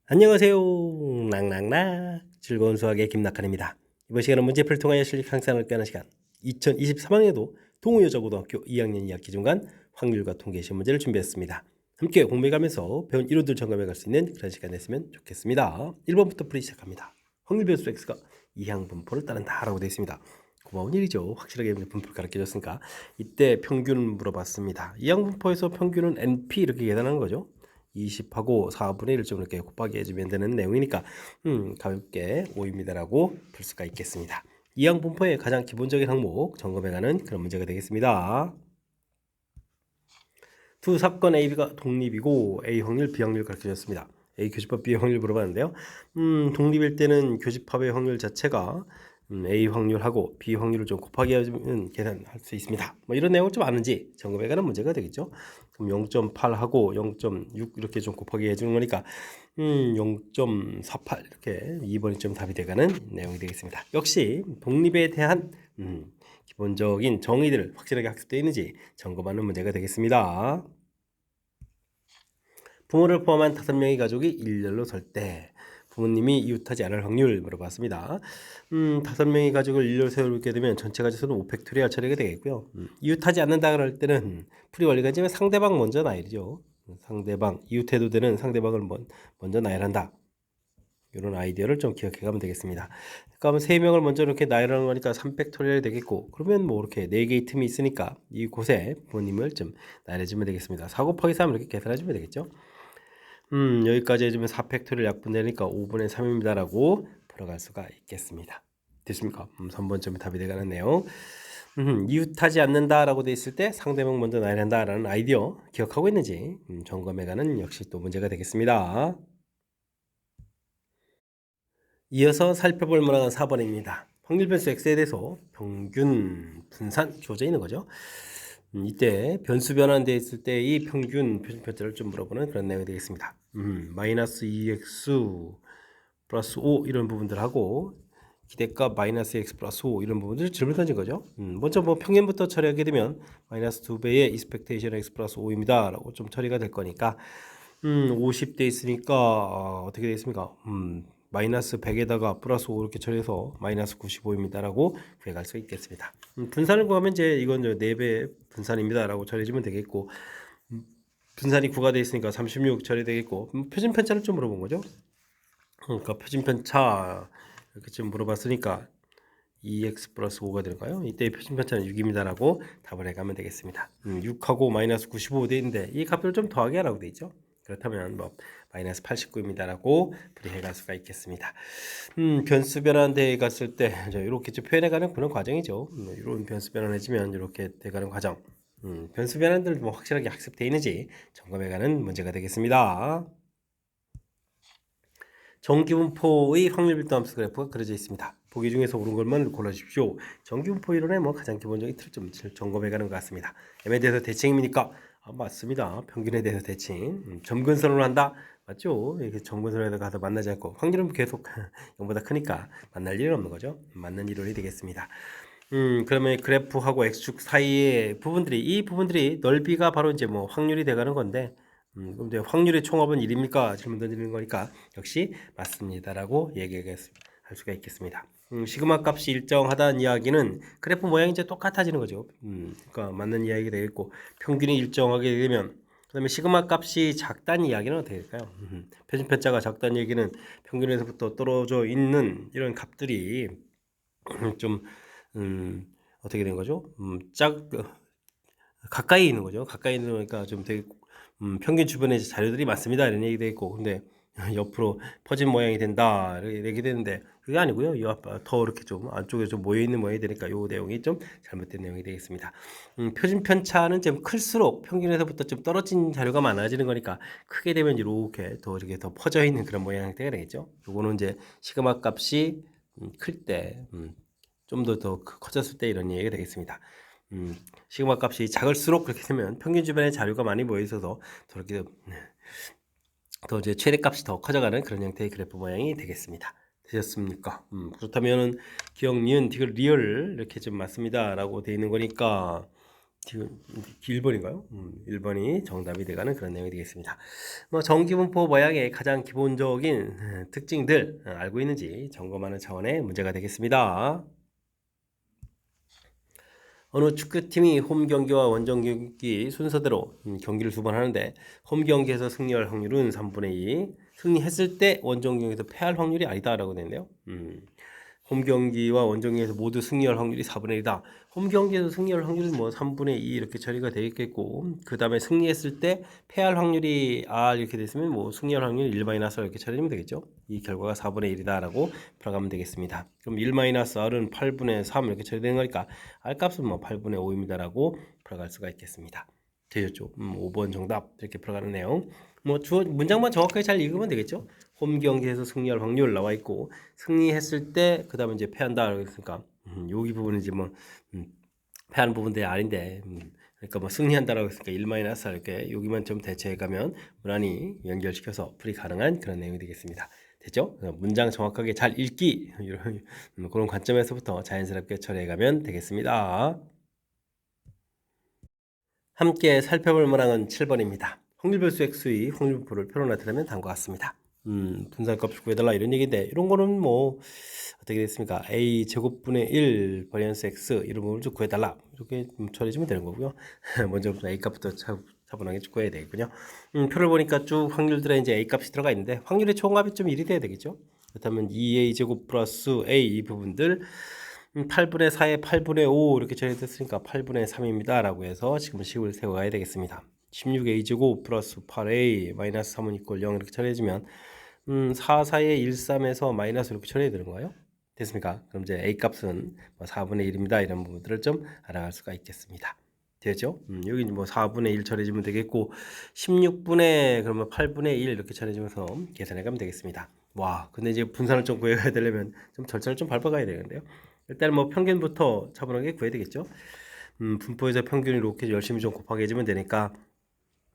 안녕하세요. 락락락 즐거운 수학의 김낙한입니다. 이번 시간은 문제풀이를 통하여 실력 향상을 꾀하는 시간 2023학년도 동호여자고등학교 2학년 2학기 중간 확률과 통계 시험 문제를 준비했습니다. 함께 공부해가면서 배운 이론들 점검해 갈 수 있는 그런 시간 됐으면 좋겠습니다. 1번부터 풀이 시작합니다. 확률 변수 x가 이항 분포를 따른다 라고 되어 있습니다. 고마운 일이죠. 확실하게 분포를 가르쳐줬으니까. 이때 평균 물어봤습니다. 이항 분포에서 평균은 NP 이렇게 계산하는 거죠. 20하고 4분의 1점 이렇게 곱하기 해주면 되는 내용이니까 가볍게 5입니다라고 풀 수가 있겠습니다. 이항 분포의 가장 기본적인 항목 점검해가는 그런 문제가 되겠습니다. 두 사건 AB가 독립이고 A 확률, B 확률 가르쳐줬습니다. A 교집합, B 확률 물어봤는데요. 독립일 때는 교집합의 확률 자체가 A 확률하고 B 확률을 좀 곱하기 하면 계산할 수 있습니다. 뭐 이런 내용을 좀 아는지 점검해가는 문제가 되겠죠. 그럼 0.8하고 0.6 이렇게 좀 곱하기 해주는 거니까 0.48 이렇게 2번이 좀 답이 돼가는 내용이 되겠습니다. 역시 독립에 대한 기본적인 정의들 확실하게 학습되어 있는지 점검하는 문제가 되겠습니다. 부모를 포함한 5명의 가족이 일렬로 설 때 부모님이 이웃하지 않을 확률 물어봤습니다. 5명의 가족을 일렬로 세우게 되면 전체 가족수는 5팩토리얼 처리가 되겠고요. 이웃하지 않는다 그럴 때는 풀이 원리가 지금 상대방 먼저 나열이죠. 상대방, 이웃해도 되는 상대방을 먼저 나열한다. 이런 아이디어를 좀 기억해 가면 되겠습니다. 그러면 3명을 먼저 이렇게 나열하는 거니까 3팩토리얼이 되겠고, 그러면 뭐 이렇게 4개의 틈이 있으니까 이곳에 부모님을 좀 나열해주면 되겠습니다. 4 곱하기 3 이렇게 계산해주면 되겠죠. 여기까지 해주면 4팩토리얼 약분되니까 5분의 3입니다라고 풀어갈 수가 있겠습니다. 됐습니까? 3번점이 답이 되가는 내용. 이웃하지 않는다라고 돼 있을 때 상대방 먼저 나열한다라는 아이디어 기억하고 있는지 점검해가는 역시 또 문제가 되겠습니다. 이어서 살펴볼 문항은 4번입니다. 확률 변수 x에 대해서 평균 분산 주어져 있는 거죠. 이때 변수 변환되어 있을 때 이 평균 표준편차를 좀 물어보는 그런 내용이 되겠습니다. 마이너스 2x 플러스 5 이런 부분들하고 기대값 마이너스 x 플러스 5 이런 부분들 질문 던진 거죠. 먼저 뭐 평균부터 처리하게 되면 마이너스 2배의 expectation x 플러스 5입니다 라고 좀 처리가 될 거니까 50대 있으니까 어떻게 되겠습니까? 마이너스 100에다가 플러스 5 이렇게 처리해서 마이너스 95입니다 라고 구해갈 수 있겠습니다. 분산을 구하면 이제 이건 4배 분산입니다 라고 처리해주면 되겠고, 분산이 9가 되어 있으니까 36 처리되겠고, 표준 편차를 좀 물어본 거죠. 그러니까 표준 편차 이렇게 좀 물어봤으니까 2x 플러스 5가 될까요? 이때 표준 편차는 6입니다 라고 답을 해가면 되겠습니다. 6하고 마이너스 95 되어 있는데 이 값을 좀 더하게 하라고 되어 있죠. 그렇다면 뭐 마이너스 89입니다 라고 풀이해갈 수가 있겠습니다. 변수 변환대에 갔을 때 이렇게 좀 표현해가는 그런 과정이죠. 이런 변수 변환해지면 이렇게 돼가는 과정. 변수 변환들 뭐 확실하게 학습되어 있는지 점검해가는 문제가 되겠습니다. 정기분포의 확률빌도 함수 그래프가 그려져 있습니다. 보기 중에서 옳은 것만 골라주십시오. 정기분포 이론의 뭐 가장 기본적인 틀 좀 점검해가는 것 같습니다. m에 대해서 대칭입니까? 맞습니다. 평균에 대해서 대칭. 점근선으로 한다? 맞죠? 이렇게 점근선에서 가서 만나지 않고 확률은 계속 0보다 크니까 만날 일은 없는 거죠. 맞는 이론이 되겠습니다. 그러면 그래프하고 x축 사이의 부분들이 이 부분들이 넓이가 바로 이제 뭐 확률이 돼가는 건데, 그럼 이제 확률의 총합은 1입니까? 질문 던지는 거니까 역시 맞습니다라고 얘기할 수가 있겠습니다. 시그마 값이 일정하다는 이야기는 그래프 모양이 이제 똑같아지는 거죠. 그러니까 맞는 이야기가 되겠고, 평균이 일정하게 되면, 그다음에 시그마 값이 작다는 이야기는 어떻게 될까요? 표준 편차가 작다는 얘기는 평균에서부터 떨어져 있는 이런 값들이 좀 어떻게 된 거죠? 가까이 있는 거죠. 가까이 있는 거니까 좀 되게 평균 주변에 자료들이 많습니다. 이런 얘기도 있고, 근데 옆으로 퍼진 모양이 된다 이렇게 얘기 되는데 그게 아니고요. 이 앞 더 이렇게 좀 안쪽에 좀 모여 있는 모양이 되니까 이 내용이 좀 잘못된 내용이 되겠습니다. 표준 편차는 좀 클수록 평균에서부터 좀 떨어진 자료가 많아지는 거니까 크게 되면 이렇게 더 퍼져 있는 그런 모양 형태가 되겠죠. 요거는 이제 시그마 값이 클 때, 좀 더 커졌을 때 이런 얘기가 되겠습니다. 시그마 값이 작을수록 그렇게 되면 평균 주변에 자료가 많이 모여 있어서 더 이제 최대값이 더 커져가는 그런 형태의 그래프 모양이 되겠습니다. 되셨습니까? 그렇다면 기억, 니은, 디귿, 리을 이렇게 좀 맞습니다 라고 되어 있는 거니까 지금 1번인가요? 1번이 정답이 돼가는 그런 내용이 되겠습니다. 뭐 정기분포 모양의 가장 기본적인 특징들 알고 있는지 점검하는 차원의 문제가 되겠습니다. 어느 축구팀이 홈 경기와 원정 경기 순서대로 경기를 두 번 하는데 홈 경기에서 승리할 확률은 3분의 2, 승리했을 때 원정 경기에서 패할 확률이 아니다라고 되는데요. 홈 경기와 원정 경기에서 모두 승리할 확률이 4분의 1이다. 홈 경기에서 승리할 확률은 뭐 3분의 2 이렇게 처리가 되어 있겠고, 그 다음에 승리했을 때 패할 확률이 R 이렇게 됐으면 뭐 승리할 확률이 1-R 이렇게 처리하면 되겠죠. 이 결과가 4분의 1이다라고 풀어가면 되겠습니다. 그럼 1-R은 8분의 3 이렇게 처리되는 거니까 R 값은 뭐 8분의 5입니다라고 풀어갈 수가 있겠습니다. 되셨죠? 5번 정답 이렇게 풀어가는 내용. 뭐 문장만 정확하게 잘 읽으면 되겠죠. 홈 경기에서 승리할 확률 나와 있고 승리했을 때 그다음에 이제 패한다 그랬으니까 여기 부분은 이제 뭐 패하는 부분들이 아닌데 그러니까 뭐 승리한다라고 했으니까 1-R 이렇게 여기만 좀 대체해 가면 무난히 연결시켜서 풀이 가능한 그런 내용이 되겠습니다. 됐죠? 문장 정확하게 잘 읽기 이런 그런 관점에서부터 자연스럽게 처리해 가면 되겠습니다. 함께 살펴볼 문항은 7번입니다. 확률별수 x의 확률분포를 표로 나타내면 다음과 같습니다. 분산값을 구해달라 이런 얘기인데 이런 거는 뭐 어떻게 됐습니까? a 제곱분의 1 버리언스 x 이런 부분을 좀 구해달라 이렇게 처리해주면 되는 거고요. 먼저 a 값부터 차분하게 구해야 되겠군요. 표를 보니까 쭉 확률들에 이제 a 값이 들어가 있는데 확률의 총합이 좀 1이 돼야 되겠죠. 그렇다면 2a 제곱 플러스 a 이 부분들 8분의 4에 8분의 5 이렇게 처리됐으니까 8분의 3입니다 라고 해서 지금 식을 세워가야 되겠습니다. 16a제곱 플러스 8a 마이너스 3은 이꼴 0 이렇게 처리해주면 4, 4에 1, 3에서 마이너스 이렇게 처리해야 되는 거예요. 됐습니까? 그럼 이제 a 값은 4분의 1입니다. 이런 부분들을 좀 알아갈 수가 있겠습니다. 되죠? 여기 뭐 4분의 1 처리해주면 되겠고 16분의 그러면 8분의 1 이렇게 처리해주면서 계산해가면 되겠습니다. 와, 근데 이제 분산을 좀 구해야 되려면 좀 절차를 좀 밟아가야 되는데요. 일단 뭐 평균부터 차분하게 구해야 되겠죠. 분포에서 평균을 이렇게 열심히 좀 곱하게 해주면 되니까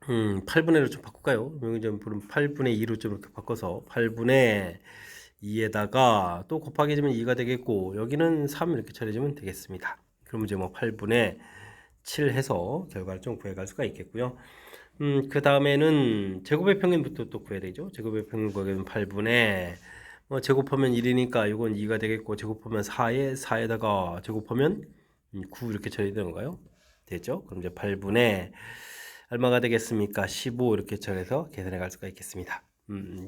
8분의 1로 좀 바꿀까요? 여기 좀 8분의 2로 좀 이렇게 바꿔서 8분의 2에다가 또 곱하기 해주면 2가 되겠고 여기는 3 이렇게 처리해주면 되겠습니다. 그럼 이제 뭐 8분의 7 해서 결과를 좀 구해갈 수가 있겠고요. 그 다음에는 제곱의 평균부터 또 구해야 되죠. 제곱의 평균 구하면 8분의 제곱하면 1이니까 이건 2가 되겠고 제곱하면 4에 4에다가 제곱하면 9 이렇게 처리되는 건가요? 됐죠? 그럼 이제 8분의 얼마가 되겠습니까? 15 이렇게 처리해서 계산해 갈 수가 있겠습니다.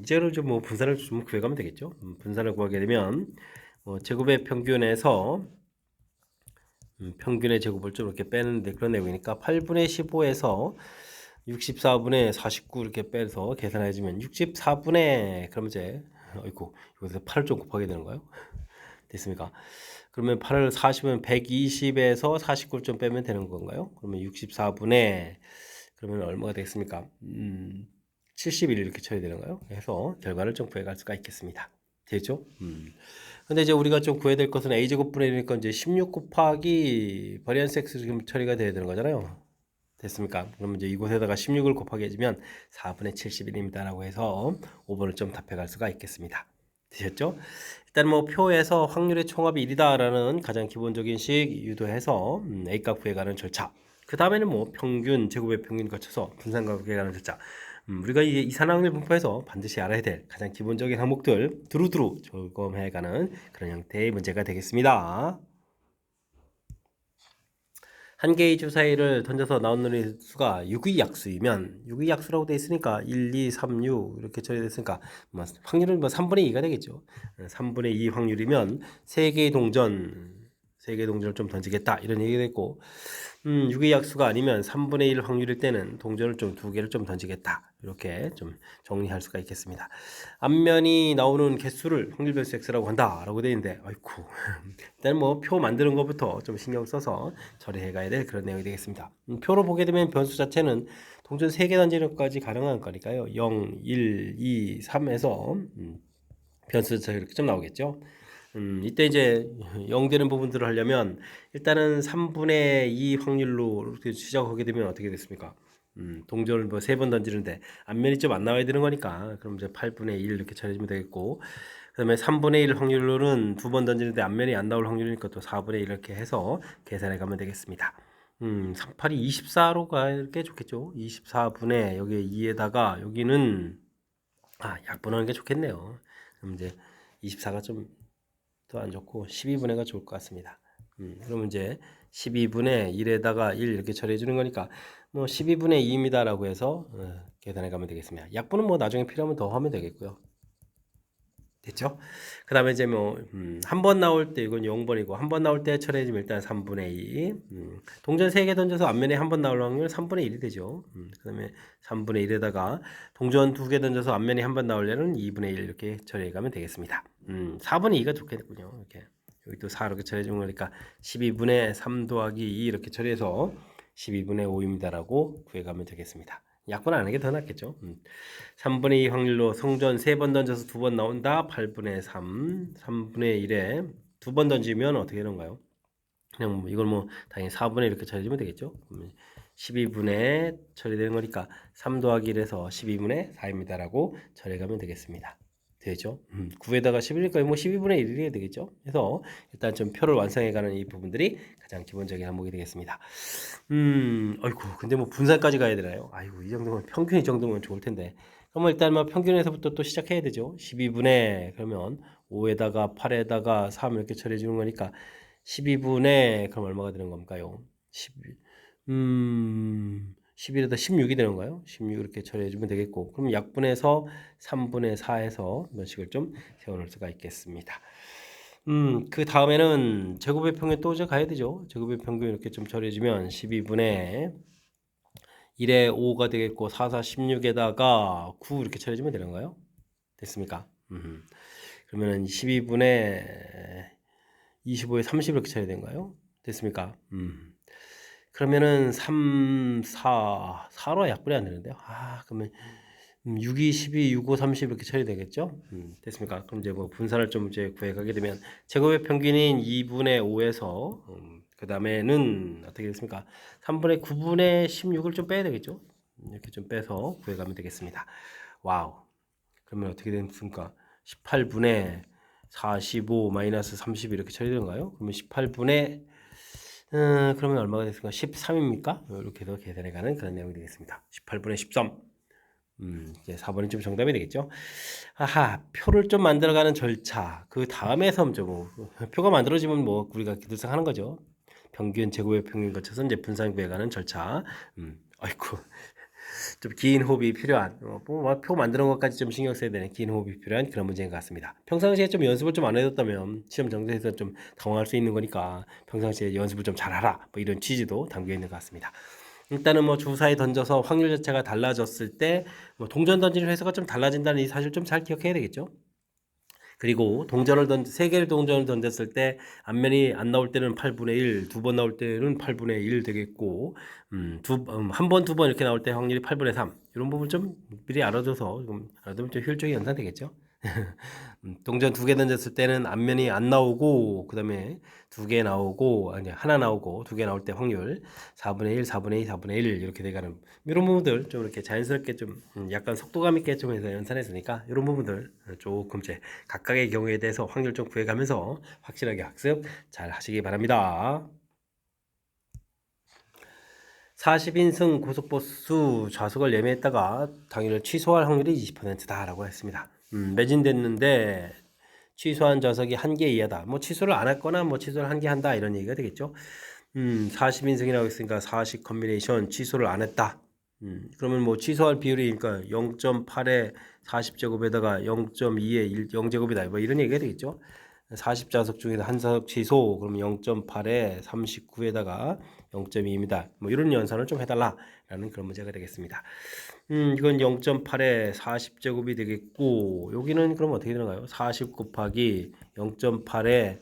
이제는 좀 뭐 분산을 좀 구해가면 되겠죠. 분산을 구하게 되면 제곱의 평균에서 평균의 제곱을 좀 이렇게 빼는데 그런 내용이니까 8분의 15에서 64분의 49 이렇게 빼서 계산해주면 64분의 그럼 이제 어이구 여기서 8을 좀 곱하게 되는 거예요. 됐습니까? 그러면 8을 40은 120에서 49를 좀 빼면 되는 건가요? 그러면 64분의 그러면 얼마가 되겠습니까? 71 이렇게 쳐야 되는가요? 해서 결과를 좀 구해갈 수가 있겠습니다. 되죠? 근데 이제 우리가 좀 구해야 될 것은 a제곱분의 1이니까 이제 16 곱하기 버리언스 x 지금 처리가 돼야 되는 거잖아요. 됐습니까? 그러면 이제 이곳에다가 16을 곱하기 해주면 4분의 71입니다. 라고 해서 5번을 좀 답해갈 수가 있겠습니다. 되셨죠? 일단 뭐 표에서 확률의 총합이 1이다 라는 가장 기본적인 식 유도해서 A값 구해가는 절차. 그 다음에는 뭐 평균, 제곱의 평균 거쳐서 분산값 구해가는 절차. 우리가 이 이산확률 분포에서 반드시 알아야 될 가장 기본적인 항목들 두루두루 점검해가는 그런 형태의 문제가 되겠습니다. 한 개의 주사위를 던져서 나오는 수가 6의 약수이면 6의 약수라고 되어 있으니까 1, 2, 3, 6 이렇게 처리됐으니까 확률은 3분의 2가 되겠죠. 3분의 2 확률이면 3개의 동전을 좀 던지겠다 이런 얘기가 됐고 6의 약수가 아니면 3분의 1 확률일 때는 동전을 좀 2개를 좀 던지겠다 이렇게 좀 정리할 수가 있겠습니다. 앞면이 나오는 개수를 확률별수 x라고 한다 라고 되어 있는데 아이쿠 일단 뭐 표 만드는 것부터 좀 신경 써서 처리해 가야 될 그런 내용이 되겠습니다. 표로 보게 되면 변수 자체는 동전 3개 던지기까지 가능한 거니까요 0, 1, 2, 3에서 변수 자체가 이렇게 좀 나오겠죠. 이때 이제 0 되는 부분들을 하려면 일단은 3분의 2 확률로 이렇게 시작하게 되면 어떻게 됐습니까? 동전을 뭐 3번 던지는데 앞면이 좀 안 나와야 되는 거니까 그럼 이제 8분의 1 이렇게 처리해주면 되겠고 그 다음에 3분의 1 확률로는 2번 던지는데 앞면이 안 나올 확률이니까 또 4분의 1 이렇게 해서 계산해 가면 되겠습니다. 38이 24로 가는 게 좋겠죠. 24분의 여기 2에다가 여기는 약분하는 게 좋겠네요. 그럼 이제 24가 좀 더 안 좋고 12분의가 좋을 것 같습니다. 그러면 이제 12분의 1에다가 1 이렇게 처리해 주는 거니까 뭐 12분의 2입니다라고 해서 계산해 가면 되겠습니다. 약분은 뭐 나중에 필요하면 더 하면 되겠고요. 됐죠? 그 다음에 이제 뭐, 한 번 나올 때 이건 0번이고, 한 번 나올 때 처리해주면 일단 3분의 2. 동전 3개 던져서 앞면에 한 번 나올 확률 3분의 1이 되죠. 그 다음에 3분의 1에다가 동전 2개 던져서 앞면에 한 번 나오려는 2분의 1 이렇게 처리해 가면 되겠습니다. 4분의 2가 좋겠군요. 이렇게. 여기 또 4 이렇게 처리해주는 거니까 12분의 3 더하기 2 이렇게 처리해서 12분의 5입니다라고 구해가면 되겠습니다. 약분 안 하는 게 더 낫겠죠. 3분의 2 확률로 성전 3번 던져서 2번 나온다. 8분의 3, 3분의 1에 2번 던지면 어떻게 되는가요? 그냥 뭐 이걸 뭐 당연히 4분의 이렇게 처리해주면 되겠죠. 12분의 처리되는 거니까 3 더하기 1에서 12분의 4입니다라고 처리해가면 되겠습니다. 되죠? 9에다가 11이니까 뭐 12분의 1이 해야 되겠죠? 그래서 일단 좀 표를 완성해가는 이 부분들이 가장 기본적인 항목이 되겠습니다. 아이고, 근데 뭐 분산까지 가야 되나요? 아이고, 이 정도면 평균 이 정도면 좋을 텐데. 그러면 일단 뭐 평균에서부터 또 시작해야 되죠. 12분의 그러면 5에다가 8에다가 3 이렇게 처리해 주는 거니까 12분의 그럼 얼마가 되는 건가요? 11에다 16이 되는 건가요? 16 이렇게 처리해 주면 되겠고. 그럼 약분해서 3분의 4에서 몇 식을 좀 세워 놓을 수가 있겠습니다. 그 다음에는 제곱의 평균 또 이제 가야 되죠. 제곱의 평균 이렇게 좀 처리해주면 12분의 1에 5가 되겠고 4, 4, 16에다가 9 이렇게 처리해주면 되는 거예요. 됐습니까? 그러면은 12분의 25에 30 이렇게 처리해야 되는가요? 됐습니까? 그러면은 3, 4, 4로 약분이 안 되는데요. 그러면 6, 2, 12, 6, 5, 30 이렇게 처리되겠죠? 됐습니까? 그럼 이제 뭐 분산을 좀 이제 구해가게 되면 제곱의 평균인 2분의 5에서 그 다음에는 어떻게 됐습니까? 3분의 9분의 16을 좀 빼야 되겠죠? 이렇게 좀 빼서 구해가면 되겠습니다. 와우. 그러면 어떻게 됐습니까? 18분의 45 마이너스 30 이렇게 처리되는가요? 그러면 18분의 그러면 얼마가 됐습니까? 13입니까? 이렇게 해서 계산해가는 그런 내용이 되겠습니다. 18분의 13. 이제 4번이 좀 정답이 되겠죠? 표를 좀 만들어가는 절차. 그 다음에 섬죠. 뭐, 표가 만들어지면 뭐, 우리가 기술상 하는 거죠. 평균, 제곱의 평균 거쳐서 이제 분산 구해가는 절차. 아이고. 좀 긴 호흡이 필요한, 표 만드는 것까지 좀 신경 써야 되는 긴 호흡이 필요한 그런 문제인 것 같습니다. 평상시에 좀 연습을 좀 안 해뒀다면 시험 정도에서 좀 당황할 수 있는 거니까 평상시에 연습을 좀 잘하라. 뭐 이런 취지도 담겨 있는 것 같습니다. 일단은 뭐 주사위 던져서 확률 자체가 달라졌을 때 뭐 동전 던지는 횟수가 좀 달라진다는 이 사실 좀 잘 기억해야 되겠죠. 그리고 세 개를 동전을 던졌을 때 앞면이 안 나올 때는 8분의 1, 두 번 나올 때는 8분의 1 되겠고, 한 번, 두 번 이렇게 나올 때 확률이 8분의 3. 이런 부분 좀 미리 알아둬서 좀 알아두면 좀 효율적이 연산되겠죠. 동전 2개 던졌을 때는 앞면이 안 나오고 그다음에 2개 나오고 아니 하나 나오고 2개 나올 때 확률 4분의 1, 4분의 2, 4분의 1 이렇게 돼가는 이런 부분들 좀 이렇게 자연스럽게 좀 약간 속도감 있게 좀 해서 연산했으니까 이런 부분들 조금 제 각각의 경우에 대해서 확률 좀 구해가면서 확실하게 학습 잘 하시기 바랍니다. 40인승 고속버스 좌석을 예매했다가 당일을 취소할 확률이 20%다라고 했습니다. 매진됐는데 취소한 좌석이 1개 이하다. 뭐 취소를 안 했거나 뭐 취소를 1개 한다 이런 얘기가 되겠죠. 40인승이라고 했으니까 40 컨비네이션 취소를 안 했다. 그러면 뭐 취소할 비율이 그러니까 0.8에 40제곱에다가 0.2에 0제곱이다. 뭐 이런 얘기가 되겠죠. 40좌석 중에서 한 좌석 취소 그러면 0.8에 39에다가 0.2입니다. 뭐 이런 연산을 좀 해달라라는 그런 문제가 되겠습니다. 이건 0.8에 40제곱이 되겠고 여기는 그럼 어떻게 되나요? 40 곱하기 0.8에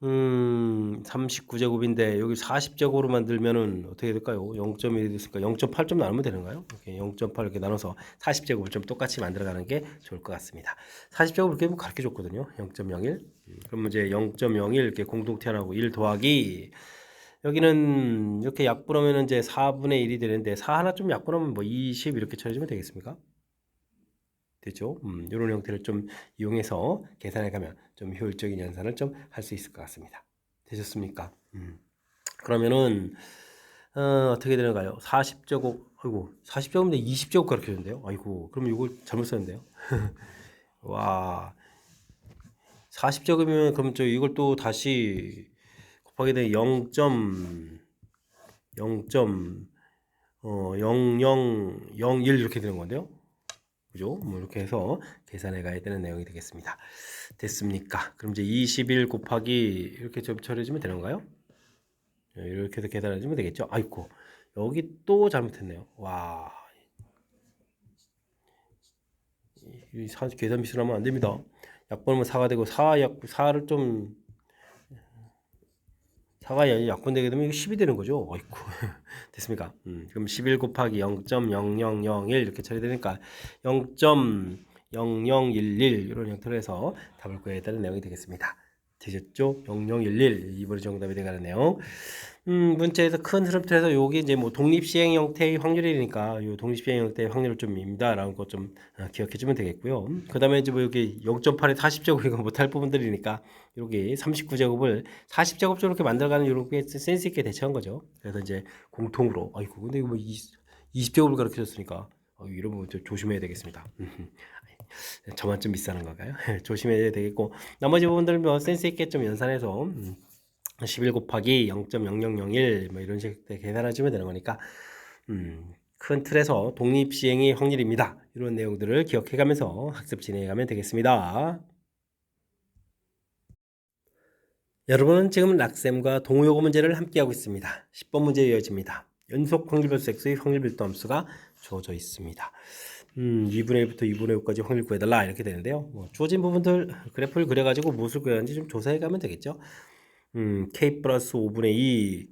39제곱인데 여기 40제곱으로 만들면은 어떻게 될까요? 0.1이 됐으니까 0.8좀 나누면 되는가요? 이렇게 0.8 이렇게 나눠서 40제곱을 좀 똑같이 만들어가는 게 좋을 것 같습니다. 40제곱 이렇게 가르쳐 줬거든요. 0.01. 그럼 이제 0.01 이렇게 공동태 하나고 1 더하기 여기는 이렇게 약분하면 이제 4분의 1이 되는데 4 하나 좀 약분하면 뭐 20 이렇게 쳐주면 되겠습니까? 되죠? 이런 형태를 좀 이용해서 계산해 가면 좀 효율적인 연산을 좀 할 수 있을 것 같습니다. 되셨습니까? 그러면은 어떻게 되는가요? 40제곱, 아이고, 40제곱인데 20제곱 그렇게 되는데요? 아이고, 그럼 이걸 잘못 썼는데요? 와, 40제곱이면 그럼 저 이걸 또 다시 곱하게 되면 0.0001 이렇게 되는 건데요? 그죠? 뭐 이렇게 해서 계산해 가야 되는 내용이 되겠습니다. 됐습니까? 그럼 이제 21 곱하기 이렇게 좀 처리해주면 되는 건가요? 이렇게 해서 계산해주면 되겠죠? 아이고, 여기 또 잘못했네요. 와, 계산 미스를 하면 안 됩니다. 약분하면 4가 되고 4를 좀 4가 약분되게 되면 이거 10이 되는 거죠. 어이쿠. 됐습니까? 그럼 11 곱하기 0.0001 이렇게 처리되니까 0.0011 이런 형태로 해서 답을 구해야 되는 내용이 되겠습니다. 되셨죠? 0011 이번에 정답이 되가는 내용. 문자에서 큰 흐름틀에서 여기 이제 뭐 독립시행 형태의 확률이니까 요 독립시행 형태의 확률을 좀 입니다라는 거 좀 기억해 주면 되겠고요. 그 다음에 이제 뭐 여기 0.8에 40제곱 이거 못할 부분들이니까 여기 39제곱을 40제곱으로 이렇게 만들어가는 이런 게 센스 있게 대처한 거죠. 그래서 이제 공통으로 아이고 근데 이거 뭐 20제곱을 가르쳐 줬으니까 이런 부분 좀 조심해야 되겠습니다. 저만 좀 미스하는 건가요? 조심해야 되겠고 나머지 부분들은 뭐 센스 있게 좀 연산해서 11 곱하기 0.0001 뭐 이런 식으로 계산해주면 되는 거니까 큰 틀에서 독립시행의 확률입니다. 이런 내용들을 기억해가면서 학습 진행해가면 되겠습니다. 여러분은 지금 락셈과 동호요구 문제를 함께하고 있습니다. 10번 문제 이어집니다. 연속 확률별수 x의 확률별도 함수가 주어져 있습니다. 2분의 1부터 2분의 5까지 확률 구해달라 이렇게 되는데요. 뭐 주어진 부분들 그래프를 그려가지고 무엇을 구해야하는지 좀 조사해가면 되겠죠. k 플러스 5분의 2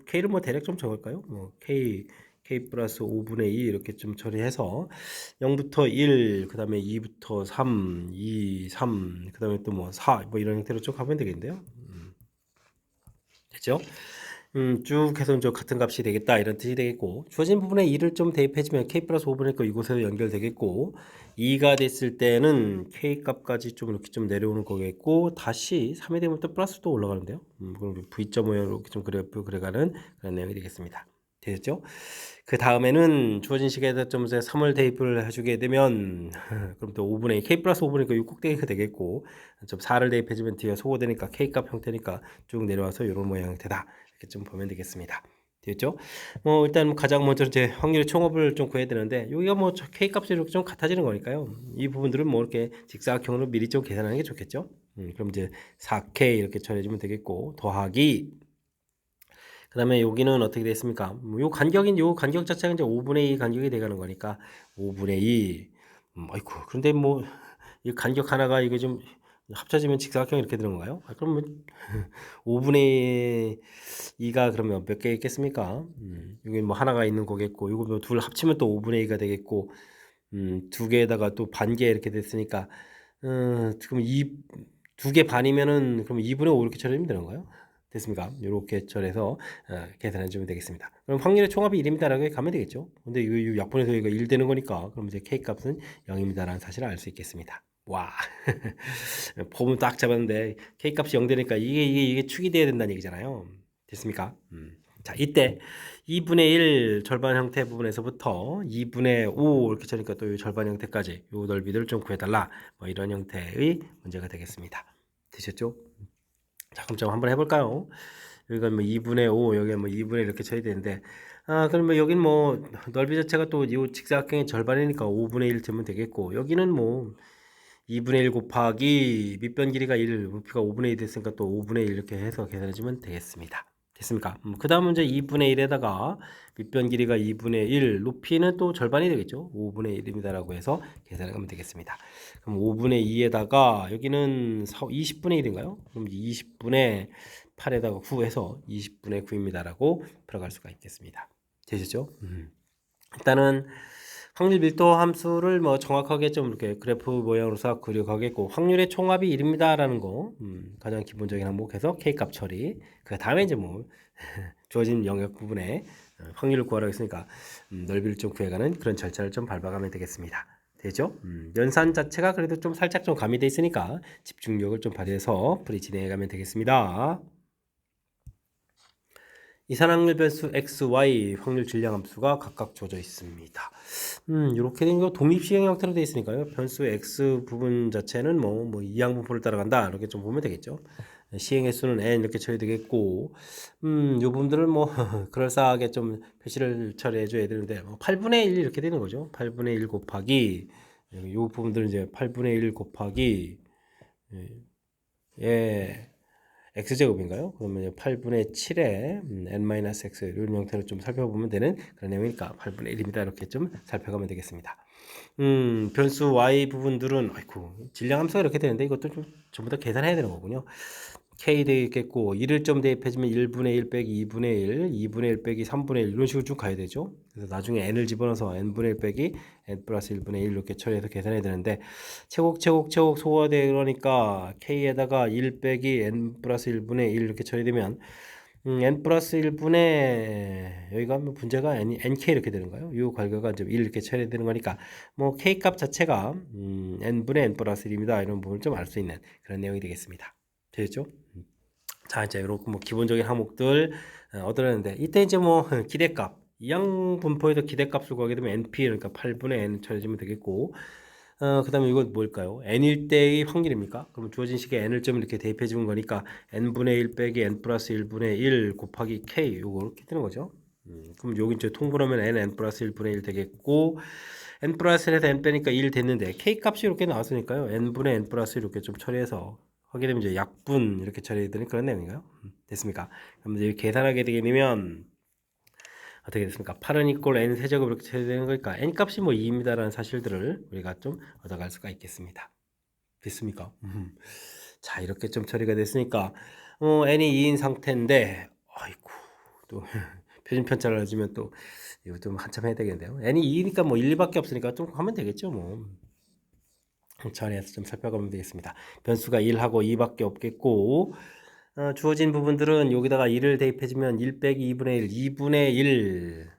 k를 뭐 대략 좀 적을까요? 뭐 k 플러스 5분의 2 이렇게 좀 처리해서 0부터 1, 그 다음에 2부터 3, 2, 3, 그 다음에 또 뭐 4, 뭐 이런 형태로 쭉 하면 되겠는데요. 됐죠? 쭉 해서 좀 같은 값이 되겠다 이런 뜻이 되겠고 주어진 부분에 2를 좀 대입해주면 k 플러스 5분의 거 이곳에서 연결되겠고 2가 됐을 때는 k 값까지 좀 이렇게 좀 내려오는 거겠고 다시 3이 되면 또 플러스 또 올라가는데요. 그럼 V자 모양으로 이렇게 좀 그려가는 그런 내용이 되겠습니다. 되겠죠? 그 다음에는 주어진 식에다 좀 이제 3을 대입을 해주게 되면 그럼 또 5분의 2 k 플러스 5분의 거 꼭대기가 되겠고 좀 4를 대입해주면 뒤에 소거되니까 k 값 형태니까 쭉 내려와서 이런 모양 형태다. 이렇게 좀 보면 되겠습니다. 되겠죠? 뭐 일단 가장 먼저 이제 확률의 총합을 좀 구해야 되는데 여기가 뭐 k 값이 이렇게 좀 같아지는 거니까요. 이 부분들은 뭐 이렇게 직사각형으로 미리 좀 계산하는 게 좋겠죠? 그럼 이제 4k 이렇게 처리해주면 되겠고 더하기 그 다음에 여기는 어떻게 됐습니까? 요 간격 자체가 이제 5분의 2 간격이 돼가는 거니까 5분의 2 아이고 그런데 뭐 이 간격 하나가 이게 좀 합쳐지면 직사각형 이렇게 되는 건가요? 그러면 5분의 2가 그러면 몇 개 있겠습니까? 여기 뭐 하나가 있는 거겠고 이거 뭐 둘 합치면 또 5분의 2가 되겠고 두 개에다가 또 반 개 이렇게 됐으니까 그럼 두 개 반이면은 그럼 2분의 5 이렇게 처리하면 되는 거예요? 됐습니까? 이렇게 처리해서 계산해 주면 되겠습니다. 그럼 확률의 총합이 1입니다라고 가면 되겠죠? 근데 이 약분에서 이거 1 되는 거니까 그럼 이제 k 값은 0입니다라는 사실을 알 수 있겠습니다. 와, 폼은 딱 잡았는데 k 값이 0 되니까 이게 축이 돼야 된다는 얘기잖아요. 됐습니까? 자, 이때 2분의 1 절반 형태 부분에서부터 2분의 5 이렇게 쳐니까 또 이 절반 형태까지 요 넓이를 좀 구해달라. 뭐 이런 형태의 문제가 되겠습니다. 되셨죠? 자, 그럼 좀 한번 해볼까요? 여기가 뭐 2분의 5, 여기가 뭐 2분의 이렇게 쳐야 되는데, 그러면 여긴 뭐 넓이 자체가 또 이 직사각형의 절반이니까 5분의 1 되면 되겠고, 여기는 뭐 2분의 1 곱하기 밑변 길이가 1, 높이가 5분의 1 됐으니까 또 5분의 1 이렇게 해서 계산해주면 되겠습니다. 됐습니까? 그 다음은 이제 2분의 1에다가 밑변 길이가 2분의 1, 높이는 또 절반이 되겠죠? 5분의 1입니다라고 해서 계산해 가면 되겠습니다. 그럼 5분의 2에다가 여기는 20분의 1인가요? 그럼 20분의 8에다가 9 해서 20분의 9입니다라고 풀어갈 수가 있겠습니다. 되셨죠? 일단은 확률 밀도 함수를 뭐 정확하게 좀 이렇게 그래프 모양으로서 그려가겠고 확률의 총합이 1입니다라는 거 가장 기본적인 항목에서 k 값 처리 그 다음에 이제 뭐 주어진 영역 부분에 확률을 구하라고 했으니까 넓이를 좀 구해가는 그런 절차를 좀 밟아가면 되겠습니다. 되죠? 연산 자체가 그래도 좀 살짝 좀 가미돼 있으니까 집중력을 좀 발휘해서 풀이 진행해가면 되겠습니다. 이산확률 변수 x, y 확률 질량 함수가 각각 주어져 있습니다. 이렇게 된 거 독립시행 형태로 되어 있으니까요. 변수 x 부분 자체는 뭐 이항분포를 따라간다 이렇게 좀 보면 되겠죠. 시행의 수는 n 이렇게 처리 되겠고, 이 부분들은 뭐 그럴싸하게 좀 표시를 처리해 줘야 되는데, 8분의 1 이렇게 되는 거죠. 8분의 1 곱하기 이 부분들은 이제 8분의 1 곱하기 예. x제곱인가요? 그러면 8분의 7에 n-x 이런 형태로 좀 살펴보면 되는 그런 내용이니까 8분의 1입니다. 이렇게 좀 살펴가면 되겠습니다. 변수 y 부분들은 아이고 질량 함수가 이렇게 되는데 이것도 좀 전부 다 계산해야 되는 거군요. k 되겠고 1을 점 대입해주면 1분의 1 빼기 2분의 1, 2분의 1 빼기 3분의 1 이런 식으로 쭉 가야 되죠. 그래서 나중에 n을 집어넣어서 n분의 1 빼기 n 플러스 1분의 1 이렇게 처리해서 계산해야 되는데 최곡 소화되어 그러니까 k에다가 1 빼기 n 플러스 1분의 1 이렇게 처리되면 n 플러스 1분의 여기가 뭐 분자가 nk 이렇게 되는 거예요. 이 괄호가 이제 1 이렇게 처리되는 거니까 뭐 k 값 자체가 n분의 n 플러스 1입니다. 이런 부분을 좀 알 수 있는 그런 내용이 되겠습니다. 되겠죠? 자, 이제 이렇게 뭐 기본적인 항목들 얻어내는데 이때 이제 뭐 기대값 이항 분포에서 기대값을 구하게 되면 np 그러니까 8분의 n 처리해주면 되겠고 그 다음에 이건 뭘까요? n일 때의 확률입니까? 그럼 주어진 식에 n을 좀 이렇게 대입해 주는 거니까 n분의 1 빼기 n 플러스 1분의 1 곱하기 k 요거 이렇게 되는 거죠. 그럼 여기 이제 통분하면 n 플러스 1분의 1 되겠고 n 플러스 1에서 n 빼니까 1 됐는데 k 값이 이렇게 나왔으니까요. n분의 n 플러스 이렇게 좀 처리해서 하게 되면 이제 약분 이렇게 처리되는 그런 내용인가요? 됐습니까? 그럼 이제 계산하게 되게 되면 어떻게 됐습니까? 8은 이꼴 n 세제곱 이렇게 처리되는 거니까 n 값이 뭐 2입니다라는 사실들을 우리가 좀 얻어갈 수가 있겠습니다. 됐습니까? 자, 이렇게 좀 처리가 됐으니까 n이 2인 상태인데 아이고 또 표준 편차를 가지면 또 이거 좀 한참 해야 되겠는데요. n이 2니까 뭐 1, 2밖에 없으니까 좀 하면 되겠죠, 뭐. 처리해서 좀 살펴가면 되겠습니다. 변수가 1하고 2밖에 없겠고 주어진 부분들은 여기다가 1을 대입해주면 1 빼기 2분의 1, 2분의 1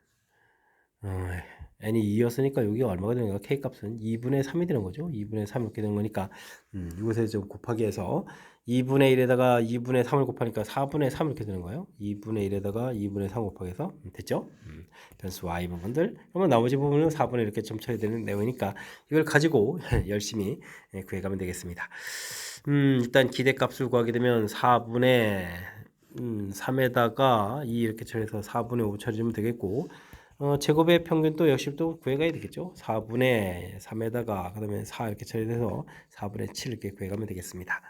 n이 2였으니까 여기가 얼마가 되는 거야? k값은 2분의 3이 되는 거죠. 2분의 3 이렇게 되는 거니까 이곳에 좀 곱하기 해서 2분의 1에다가 2분의 3을 곱하니까 4분의 3 이렇게 되는 거예요. 2분의 1에다가 2분의 3 곱하기 해서 됐죠? 변수 y 부분들. 그러면 나머지 부분은 4분의 이렇게 좀 처리되는 내용이니까 이걸 가지고 열심히 구해가면 되겠습니다. 일단 기대값을 구하게 되면 4분의 3에다가 2 이렇게 처리해서 4분의 5 처리하면 되겠고 제곱의 평균 또 역시 또 구해가야 되겠죠. 4분의 3에다가 그다음에 4 이렇게 처리해서 4분의 7 이렇게 구해가면 되겠습니다.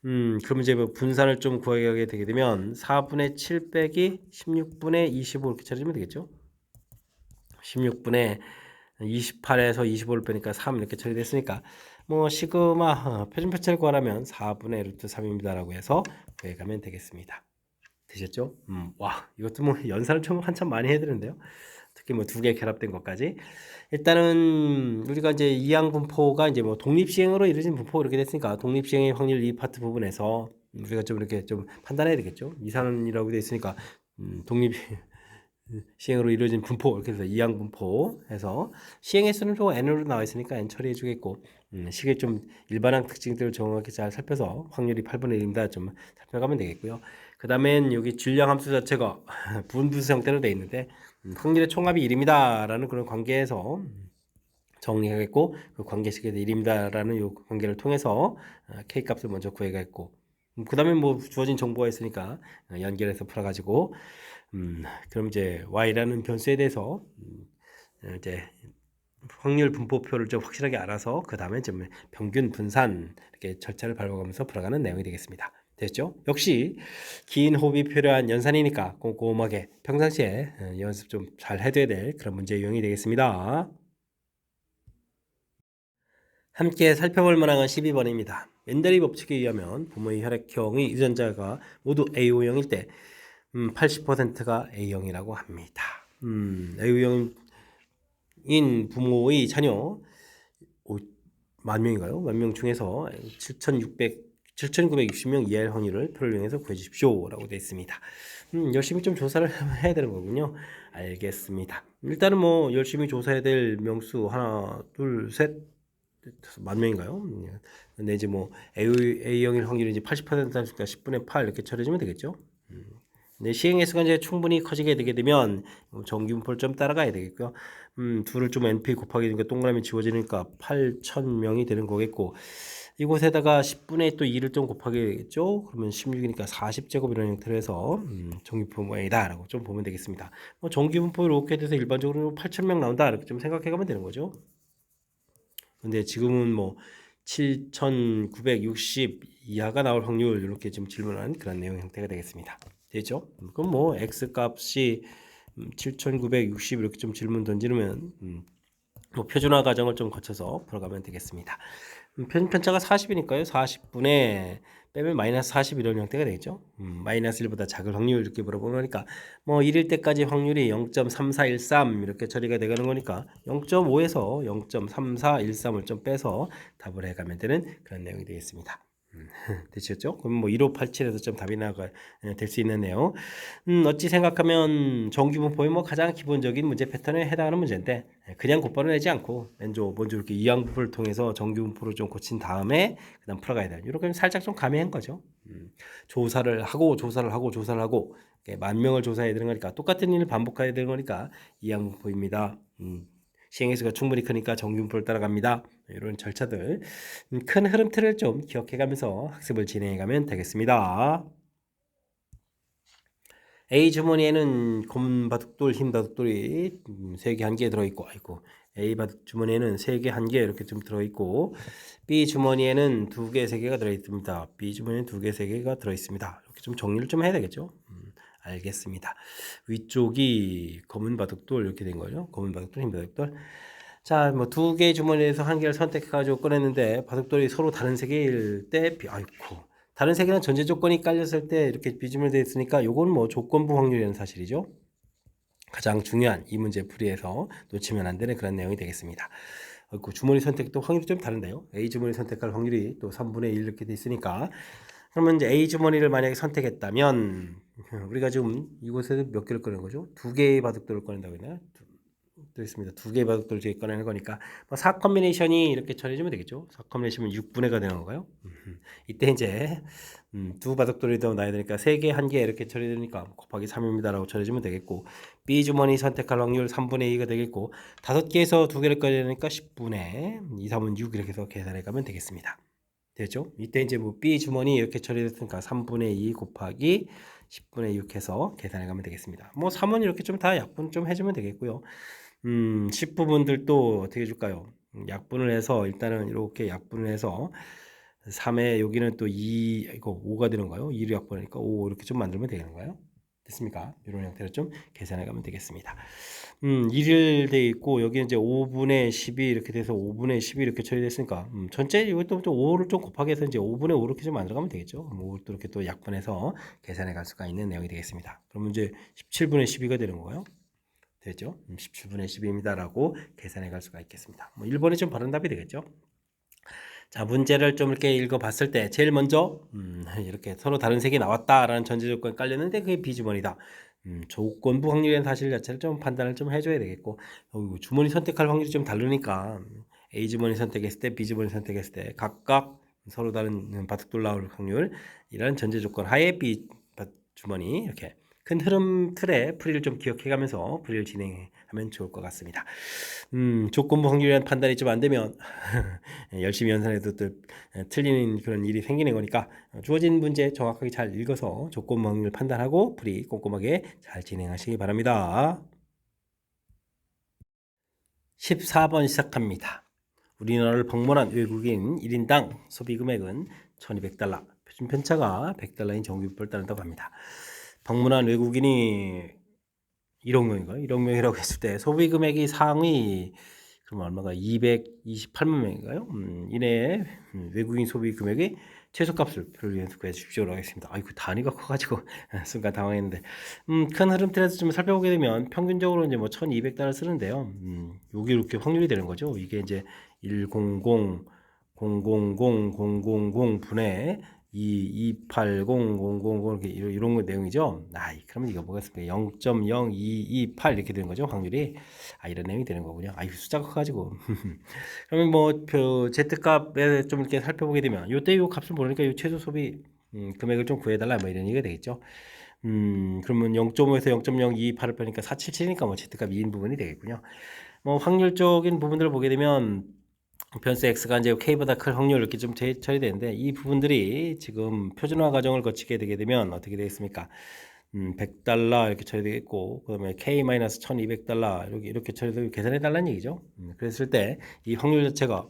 그럼 이제 뭐 분산을 좀 구하게 되게 되면 4분의 7 빼기 16분의 25 이렇게 처리하면 되겠죠. 16분의 28에서 25를 빼니까 3 이렇게 처리됐으니까 뭐 시그마 표준 편차를 구하라면 4분의 루트 3입니다라고 해서 구해가면 되겠습니다. 되셨죠? 와 이것도 뭐 연산을 좀 한참 많이 해야 되는데요. 특히 뭐 두 개 결합된 것까지 일단은 우리가 이제 이항 분포가 이제 뭐 독립시행으로 이루어진 분포 이렇게 됐으니까 독립시행의 확률 이 파트 부분에서 우리가 좀 이렇게 좀 판단해야 되겠죠. 이산이라고 되어 있으니까 독립 시행으로 이루어진 분포 이렇게 해서 이항 분포 해서 시행의 수는 또 n으로 나와 있으니까 n 처리해 주겠고 식의 좀 일반항 특징들을 정확히 잘 살펴서 확률이 8분의 1입니다 좀 살펴가면 되겠고요. 그 다음엔 여기 질량 함수 자체가 분분수 형태로 되어 있는데 확률의 총합이 1입니다 라는 그런 관계에서 정리하겠고 그 관계식에서 1입니다 라는 이 관계를 통해서 k 값을 먼저 구해가겠고 그 다음에 뭐 주어진 정보가 있으니까 연결해서 풀어가지고 그럼 이제 y라는 변수에 대해서 이제 확률 분포표를 좀 확실하게 알아서 그 다음에 좀 평균 분산 이렇게 절차를 밟아가면서 풀어가는 내용이 되겠습니다. 됐죠? 역시 긴 호흡이 필요한 연산이니까 꼼꼼하게 평상시에 연습 좀 잘 해둬야 될 그런 문제 유형이 되겠습니다. 함께 살펴볼 만한 건 12번입니다. 멘델리 법칙에 의하면 부모의 혈액형의 유전자가 모두 A호형일 때 80%가 A형이라고 합니다. A형인 부모의 자녀 10,000명인가요? 10,000명 중에서 7,960명 이하의 확률을 표를 이용해서 구해주십시오 라고 되어 있습니다. 열심히 좀 조사를 해야 되는 거군요. 알겠습니다. 일단은 뭐 열심히 조사해야 될 명수 하나 둘 셋 10,000명인가요? 근데 이제 뭐 A형일 확률이 이제 80%니까 10분의 8 이렇게 처리해주면 되겠죠. 네, 시행횟수가 이제 충분히 커지게 되게 되면 정규분포를 좀 따라가야 되겠고요. 둘을 좀 NP 곱하기 되니까 동그라미 지워지니까 8,000명이 되는 거겠고, 이곳에다가 10분의 또 2를 좀 곱하게 되겠죠. 그러면 16이니까 40제곱 이런 형태로 해서 정규분포 모양이다라고 좀 보면 되겠습니다. 뭐 정규분포 이렇게 돼서 일반적으로 8,000명 나온다 이렇게 좀 생각해가면 되는 거죠. 근데 지금은 뭐 7,960 이하가 나올 확률 이렇게 지금 질문한 그런 내용 형태가 되겠습니다. 되죠? 그럼 뭐 x 값이 7,960 이렇게 좀 질문 던지면 뭐 표준화 과정을 좀 거쳐서 풀어가면 되겠습니다. 편차가 40이니까요. 40분의 빼면 마이너스 40 이런 형태가 되겠죠. 마이너스 1보다 작을 확률 이렇게 물어보니까 뭐 1일 때까지 확률이 0.3413 이렇게 처리가 되가는 거니까 0.5에서 0.3413을 좀 빼서 답을 해가면 되는 그런 내용이 되겠습니다. 되셨죠? 그럼 뭐 1587에서 좀 답이 나가 될 수 있는 내용. 어찌 생각하면 정규분포의 뭐 가장 기본적인 문제 패턴에 해당하는 문제인데 그냥 곧바로 내지 않고 먼저 이렇게 이항분포를 통해서 정규분포를 좀 고친 다음에 그다음 풀어가야 돼요. 이렇게 살짝 좀 가미한 거죠. 조사를 하고 만 명을 조사해야 되는 거니까 똑같은 일을 반복해야 되는 거니까 이항분포입니다. 시행횟수가 충분히 크니까 정규분포를 따라갑니다. 이런 절차들 큰 흐름 틀을 좀 기억해가면서 학습을 진행해가면 되겠습니다. A 주머니에는 검은 바둑돌, 흰 바둑돌이 3개, 1개 들어있고, 아이고, A 바둑 주머니에는 3개, 1개 이렇게 좀 들어있고, B 주머니에는 2개, 3개가 들어있습니다. B 주머니에는 2개, 3개가 들어있습니다. 이렇게 좀 정리를 좀 해야 되겠죠? 알겠습니다. 위쪽이 검은 바둑돌 이렇게 된 거죠. 검은 바둑돌, 흰 바둑돌. 자, 뭐 2개의 주머니에서 1개를 선택해가지고 꺼냈는데 바둑돌이 서로 다른 색일 때, 아이고. 다른 색에는 전제 조건이 깔렸을 때 이렇게 비주물 되어 있으니까 요건 뭐 조건부 확률이라는 사실이죠. 가장 중요한 이 문제 풀이에서 놓치면 안 되는 그런 내용이 되겠습니다. 주머니 선택도 확률이 좀 다른데요. A 주머니 선택할 확률이 또 3분의 1 이렇게 돼 있으니까 그러면 이제 A 주머니를 만약에 선택했다면 우리가 지금 이곳에서 몇 개를 꺼낸 거죠? 2개의 바둑돌을 꺼낸다고 했나요? 또 있습니다. 2개의 바둑돌 중에 꺼내는 거니까 4 컴비네이션이 이렇게 처리해주면 되겠죠. 4 컴비네이션은 6분의가 되는 건가요? 이때 이제 두 바둑돌이 더 나야 되니까 3개, 1개 이렇게 처리되니까 곱하기 3입니다라고 처리해주면 되겠고 B 주머니 선택할 확률 3분의 2가 되겠고 5개에서 2개를 꺼내니까 10분의 2, 3은 6 이렇게 해서 계산해 가면 되겠습니다. 되죠? 이때 이제 뭐 B 주머니 이렇게 처리됐으니까 3분의 2 곱하기 10분의 6 해서 계산해 가면 되겠습니다. 뭐 3은 이렇게 좀 다 약분 좀 해주면 되겠고요. 10부분들도 어떻게 해줄까요? 약분을 해서 일단은 이렇게 약분을 해서 3에 여기는 또 2, 이거 5가 되는 거예요. 2를 약분하니까 5 이렇게 좀 만들면 되는 거예요. 됐습니까? 이런 형태로 좀 계산해 가면 되겠습니다. 1일 돼 있고 여기 이제 5분의 12 이렇게 돼서 5분의 12 이렇게 처리됐으니까 전체 이것도 좀 5를 좀 곱하기 해서 이제 5분의 5 이렇게 좀 만들어 가면 되겠죠. 5를 또 이렇게 또 약분해서 계산해 갈 수가 있는 내용이 되겠습니다. 그러면 이제 17분의 12가 되는 거예요. 되죠? 17분의 12입니다라고 계산해 갈 수가 있겠습니다. 뭐 1번이 좀 바른 답이 되겠죠? 자, 문제를 좀 이렇게 읽어봤을 때 제일 먼저 이렇게 서로 다른 색이 나왔다라는 전제 조건이 깔렸는데 그게 비주머니다. 조건부 확률이라는 사실 자체를 좀 판단을 좀 해줘야 되겠고 주머니 선택할 확률이 좀 다르니까 A 주머니 선택했을 때 B 주머니 선택했을 때 각각 서로 다른 바둑돌 나올 확률 이런 전제 조건 하에 B 주머니 이렇게 큰 흐름 틀에 풀이를 좀 기억해가면서 풀이를 진행하면 좋을 것 같습니다. 조건부 확률이라는 판단이 좀 안 되면 열심히 연산해도 또 틀리는 그런 일이 생기는 거니까 주어진 문제 정확하게 잘 읽어서 조건부 확률 판단하고 풀이 꼼꼼하게 잘 진행하시기 바랍니다. 14번 시작합니다. 우리나라를 방문한 외국인 1인당 소비 금액은 1200달러, 표준 편차가 100달러인 정규분포를 따른다고 합니다. 방문한 외국인이 1억 명인가요? 1억 명이라고 했을 때 소비 금액이 상위 그럼 얼마가 228만 명인가요? 이내에 외국인 소비 금액의 최소값을 표를 위해서 구해 주십시오라고 하겠습니다. 아이고 단위가 커가지고 순간 당황했는데 큰 흐름틀에서 좀 살펴보게 되면 평균적으로 이제 뭐 1,200달러 쓰는데요. 여기 이렇게 확률이 되는 거죠. 이게 이제 100 000 분의 280 이렇게 이런 거 내용이죠. 그러면 이거 뭐겠습니까? 0.0228 이렇게 되는 거죠. 확률이 이런 내용이 되는 거군요. 이거 숫자가 커가지고 그러면 뭐 Z값에 좀 이렇게 살펴보게 되면 요때 요 값을 모르니까 요 최소 소비 금액을 좀 구해달라 뭐 이런 얘기가 되겠죠. 그러면 0.5에서 0.028을 빼니까 477이니까 뭐 Z값 2인 부분이 되겠군요. 뭐 확률적인 부분들을 보게 되면 변수 x가 이제 k보다 클 확률 이렇게 좀 처리되는데 이 부분들이 지금 표준화 과정을 거치게 되게 되면 어떻게 되겠습니까? 100달러 이렇게 처리되겠고 그다음에 k-1200달러 이렇게 처리되고 계산해 달라는 얘기죠. 그랬을 때 이 확률 자체가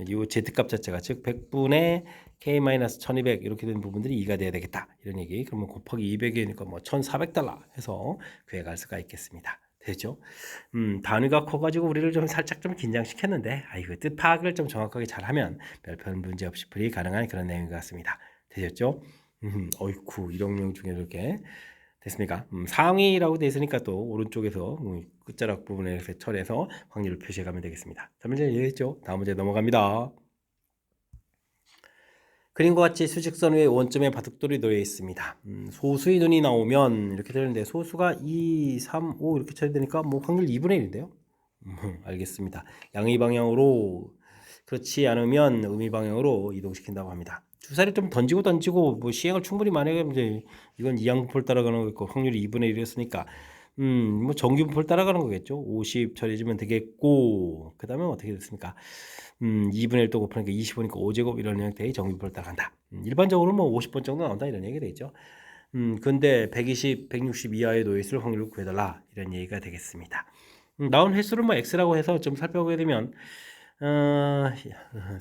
이 z값 자체가 즉 100분의 k-1200 이렇게 된 부분들이 2가 돼야 되겠다 이런 얘기. 그러면 곱하기 200이니까 뭐 1400달러 해서 구해갈 수가 있겠습니다. 되죠? 단위가 커가지고 우리를 좀 살짝 좀 긴장시켰는데, 이거 뜻 파악을 좀 정확하게 잘하면 별별 문제 없이 풀이 가능한 그런 내용인 것 같습니다. 되셨죠? 어이쿠, 이런 내용 중에 이렇게 됐습니까? 상위라고 되어 있으니까 또 오른쪽에서 끝자락 부분에 이렇게 처리해서 확률을 표시해 가면 되겠습니다. 자, 문제 이해했죠? 다음 문제 넘어갑니다. 그림과 같이 수직선 위에 원점에 바둑돌이 놓여 있습니다. 소수의 눈이 나오면 이렇게 되는데 소수가 2, 3, 5 이렇게 처리되니까 뭐 확률 2분의 1인데요. 알겠습니다. 양의 방향으로 그렇지 않으면 음의 방향으로 이동시킨다고 합니다. 주사를 좀 던지고 뭐 시행을 충분히 많이 하면 이제 이건 이항분포를 따라가는 거고 확률이 2분의 1이었으니까 뭐 정규분포를 따라가는 거겠죠. 50 처리해주면 되겠고 그 다음에 어떻게 됐습니까? 2분의 1 또 곱하니까 25니까 5제곱 이런 형태의 정규분포를 따라간다. 일반적으로 뭐 50번 정도 나온다 이런 얘기가 되겠죠. 근데 120, 160 이하에 놓여있을 확률을 구해달라 이런 얘기가 되겠습니다. 나온 횟수를 뭐 x라고 해서 좀 살펴보게 되면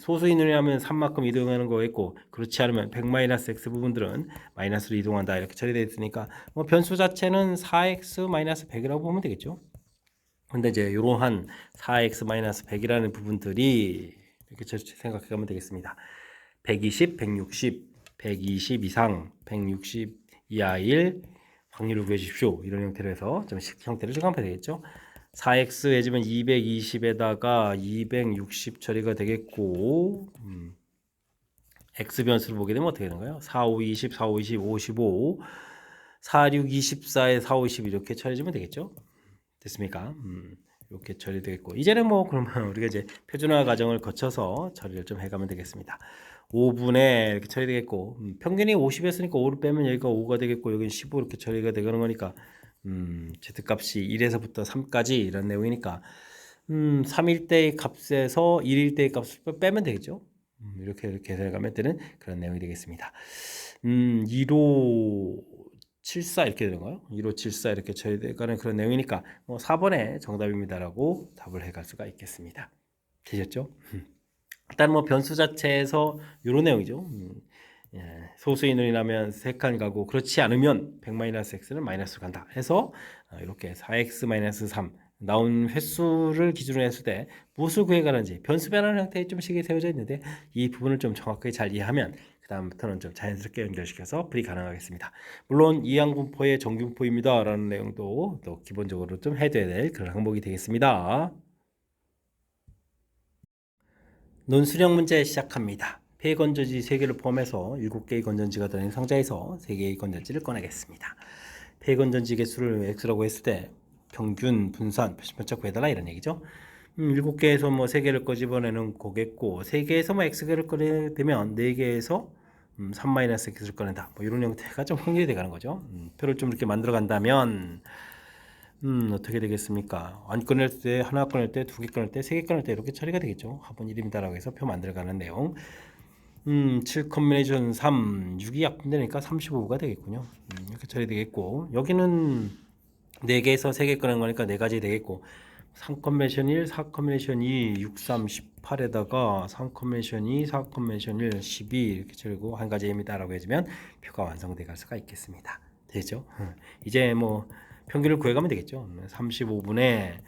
소수인을 하면 3만큼 이동하는 거겠고 그렇지 않으면 100-x 부분들은 마이너스로 이동한다 이렇게 처리되어 있으니까 뭐 변수 자체는 4x-100이라고 보면 되겠죠. 근데 이제 이러한 4x-100이라는 부분들이 이렇게 생각해 가면 되겠습니다. 120, 160, 120 이상, 160 이하일 확률을 구해주십시오. 이런 형태로 해서 좀 형태를 정하면 되겠죠. 4x 해주면 220에다가 260 처리가 되겠고 x 변수를 보게 되면 어떻게 되는가요? 4, 5, 20, 4, 5, 20, 55 4, 6, 24에 4, 5, 20 이렇게 처리해주면 되겠죠. 됐습니까? 이렇게 처리되겠고 이제는 뭐 그러면 우리가 이제 표준화 과정을 거쳐서 처리를 좀 해가면 되겠습니다. 5분의 이렇게 처리되겠고 평균이 50이었으니까 5를 빼면 여기가 5가 되겠고 여기는 15 이렇게 처리가 되는 거니까 z값이 1에서부터 3까지 이런 내용이니까 3일 때의 값에서 1일 때의 값을 빼면 되겠죠. 이렇게 계산해가면 되는 그런 내용이 되겠습니다. 2로 74 이렇게 되는가요? 1574 이렇게 처리되가는 그런 내용이니까 뭐 4번에 정답입니다라고 답을 해갈 수가 있겠습니다. 되셨죠? 일단 뭐 변수 자체에서 이런 내용이죠. 소수인원이라면 3칸 가고 그렇지 않으면 100-x는 마이너스로 간다 해서 이렇게 4x-3 나온 횟수를 기준으로 했을 때 무엇을 구해가는지 변수 변환 형태의 좀 식이 세워져 있는데 이 부분을 좀 정확하게 잘 이해하면 그 다음부터는 좀 자연스럽게 연결시켜서 풀이 가능하겠습니다. 물론 이항분포의 정규분포입니다 라는 내용도 또 기본적으로 좀 해둬야 될 그런 항목이 되겠습니다. 논술형 문제 시작합니다. 폐 건전지 3개를 포함해서 7개의 건전지가 들어있는 상자에서 3개의 건전지를 꺼내겠습니다. 폐 건전지 개수를 x라고 했을 때 평균, 분산, 표시편차 구해달라 이런 얘기죠. 7개에서 뭐 3개를 꺼집어내는 거겠고 3개에서 뭐 x개를 꺼내게 되면 4개에서 3-x를 꺼낸다. 뭐 이런 형태가 좀 확률이 돼가는 거죠. 표를 좀 이렇게 만들어 간다면 어떻게 되겠습니까? 안 꺼낼 때, 하나 꺼낼 때, 2개 꺼낼 때, 3개 꺼낼 때 이렇게 처리가 되겠죠. 합은 1입니다라고 해서 표 만들어가는 내용. 7 컨비네이션 3, 6이 약분되니까 35가 되겠군요. 이렇게 처리되겠고 여기는 4개에서 3개 꺼낸 거니까 4가지 되겠고 3 컨비네이션 1, 4 컨비네이션 2, 6, 3, 18에다가 3 컨비네이션 2, 4 컨비네이션 1, 12 이렇게 처리고 한 가지입니다라고 해주면 표가 완성돼 갈 수가 있겠습니다. 되죠? 이제 뭐 평균을 구해가면 되겠죠. 35분에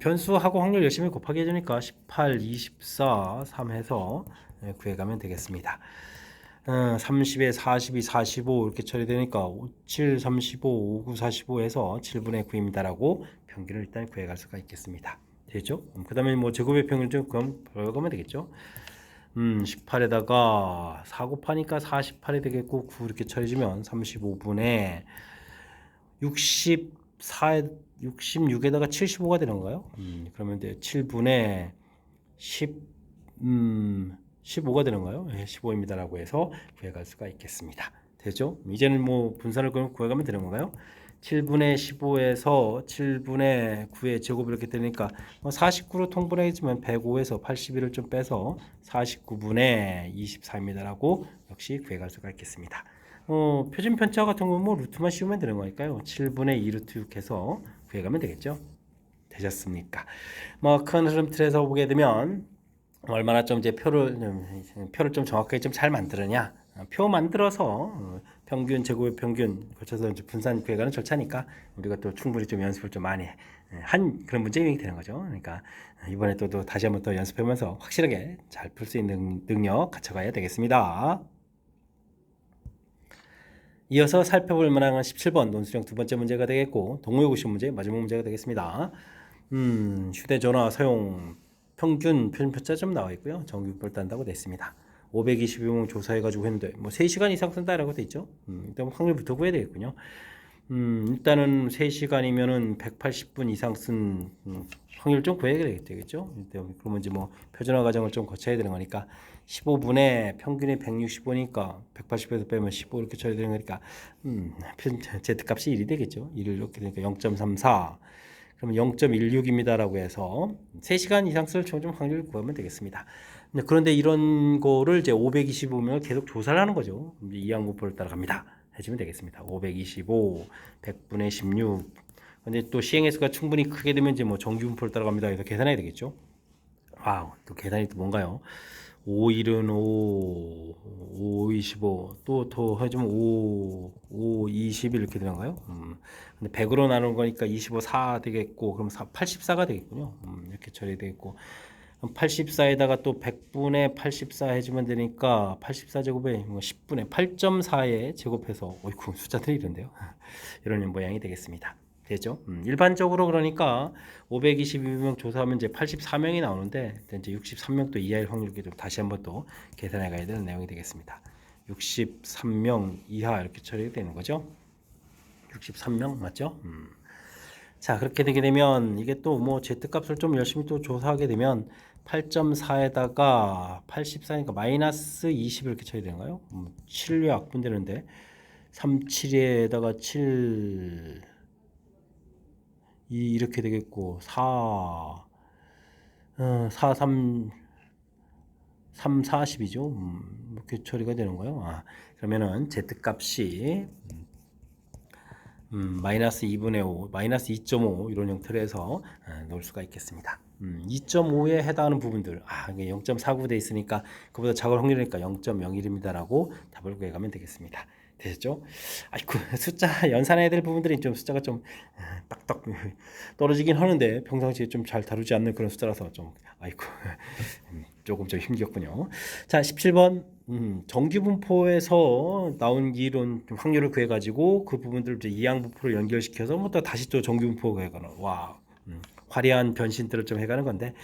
변수하고 확률 열심히 곱하기 해주니까 18, 24, 3 해서 구해가면 되겠습니다. 30에 42, 45 이렇게 처리되니까 7, 35, 59, 45 해서 7분의 9입니다라고 평균을 일단 구해갈 수가 있겠습니다. 되죠? 그 다음에 뭐 제곱의 평균 좀 그럼 벌어가면 되겠죠. 18에다가 4 곱하니까 48이 되겠고 9 이렇게 처리해주면 35분의 64, 66에다가 75가 되는 거예요. 그러면 이제 7분의 10, 15가 되는 거예요. 15입니다라고 해서 구해갈 수가 있겠습니다. 됐죠? 이제는 뭐 분산을 구해가면 되는 건가요? 7분의 15에서 7분의 9의 제곱 이렇게 되니까 49로 통분해지면 105에서 81을 좀 빼서 49분의 24입니다라고 역시 구해갈 수가 있겠습니다. 표준 편차 같은 건 뭐 루트만 씌우면 되는 거니까요. 7분의 2 루트 6 해서 구해가면 되겠죠. 되셨습니까? 뭐 큰 흐름 틀에서 보게 되면 얼마나 좀 이제 표를 좀 정확하게 좀 잘 만들느냐. 표 만들어서 평균 제곱의 평균 거쳐서 이제 분산 구해가는 절차니까 우리가 또 충분히 좀 연습을 좀 많이 한 그런 문제이 되는 거죠. 그러니까 이번에 또 다시 한번 또 연습하면서 확실하게 잘 풀 수 있는 능력 갖춰가야 되겠습니다. 이어서 살펴볼 만한 17번 논술형 두 번째 문제가 되겠고 동호회 구시 문제 마지막 문제가 되겠습니다. 휴대전화 사용 평균 표준편차 좀 나와 있고요. 정규분포를 딴다고 돼 있습니다. 522명 조사해가지고 했는데 뭐 3시간 이상 쓴다라고 돼 있죠. 일단 확률부터 구해야 되겠군요. 일단은 3시간이면은 180분 이상 쓴 확률 좀 구해야 되겠죠. 그러면 이제 뭐 표준화 과정을 좀 거쳐야 되는 거니까 15분에 평균이 165니까 180에서 빼면 15 이렇게 쳐야 되는 거니까 Z값이 1이 되겠죠. 1을 이렇게 되니까 0.34 그러면 0.16입니다라고 해서 3시간 이상 쓸 총 확률을 구하면 되겠습니다. 그런데 이런 거를 이제 525명을 계속 조사를 하는 거죠. 이항분포를 따라갑니다. 해주면 되겠습니다. 525, 100분의 16. 근데 또 시행횟수가 충분히 크게 되면 이제 뭐 정규분포를 따라갑니다. 그래서 계산해야 되겠죠. 와우, 또 계산이 또 뭔가요? 5, 1은 5, 5, 25, 또 더 해주면 5, 5, 20 이렇게 되는가요? 근데 100으로 나눈 거니까 25, 4 되겠고, 그럼 84가 되겠군요. 이렇게 처리 되겠고. 84에다가 또 100분의 84 해주면 되니까 84제곱에 10분의 8.4에 제곱해서 어이쿠 숫자들이 이런데요. 이런 모양이 되겠습니다. 되죠? 일반적으로 그러니까 522명 조사하면 이제 84명이 나오는데 이제 63명 또 이하일 확률을 좀 다시 한번 또 계산해 가야 되는 내용이 되겠습니다. 63명 이하 이렇게 처리가 되는 거죠. 63명 맞죠? 자, 그렇게 되게 되면 이게 또 뭐 Z값을 좀 열심히 또 조사하게 되면 8.4에다가 84니까 마이너스 20 이렇게 쳐야 되는가요? 7로 약분되는데 37에다가 7 2 이렇게 되겠고 4 4 3 3 40이죠. 이렇게 처리가 되는 거예요. 그러면은 Z값이 마이너스 2분의 5, 마이너스 2.5 이런 형태로 해서 넣을 수가 있겠습니다. 2.5에 해당하는 부분들, 이게 0.49 돼 있으니까 그보다 작을 확률이니까 0.01입니다라고 답을 구해가면 되겠습니다. 되셨죠? 아이고 숫자 연산해야 될 부분들이 좀 숫자가 좀 딱딱 떨어지긴 하는데 평상시에 좀 잘 다루지 않는 그런 숫자라서 좀 조금 좀 힘겹군요. 자, 17번 정규분포에서 나온 이론 확률을 구해가지고 그 부분들을 이제 이항분포로 연결시켜서 또 다시 또 정규분포 구해가는 화려한 변신들을 좀 해가는 건데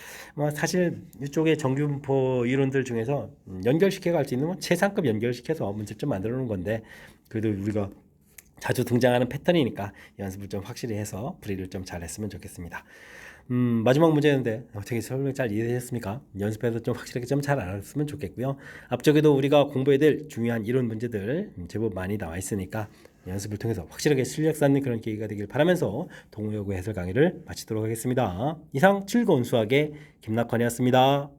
사실 이쪽에 정규분포 이론들 중에서 연결시켜 갈 수 있는 건 최상급 연결시켜서 문제 좀 만들어 놓은 건데 그래도 우리가 자주 등장하는 패턴이니까 연습을 좀 확실히 해서 풀이를 좀 잘했으면 좋겠습니다. 마지막 문제였는데 어떻게 설명 잘 이해되셨습니까? 연습해서 좀 확실하게 좀 잘 알았으면 좋겠고요. 앞쪽에도 우리가 공부해야 될 중요한 이론 문제들 제법 많이 나와 있으니까 연습을 통해서 확실하게 실력 쌓는 그런 계기가 되길 바라면서 동호여고 해설 강의를 마치도록 하겠습니다. 이상 즐거운 수학의 김낙환이었습니다.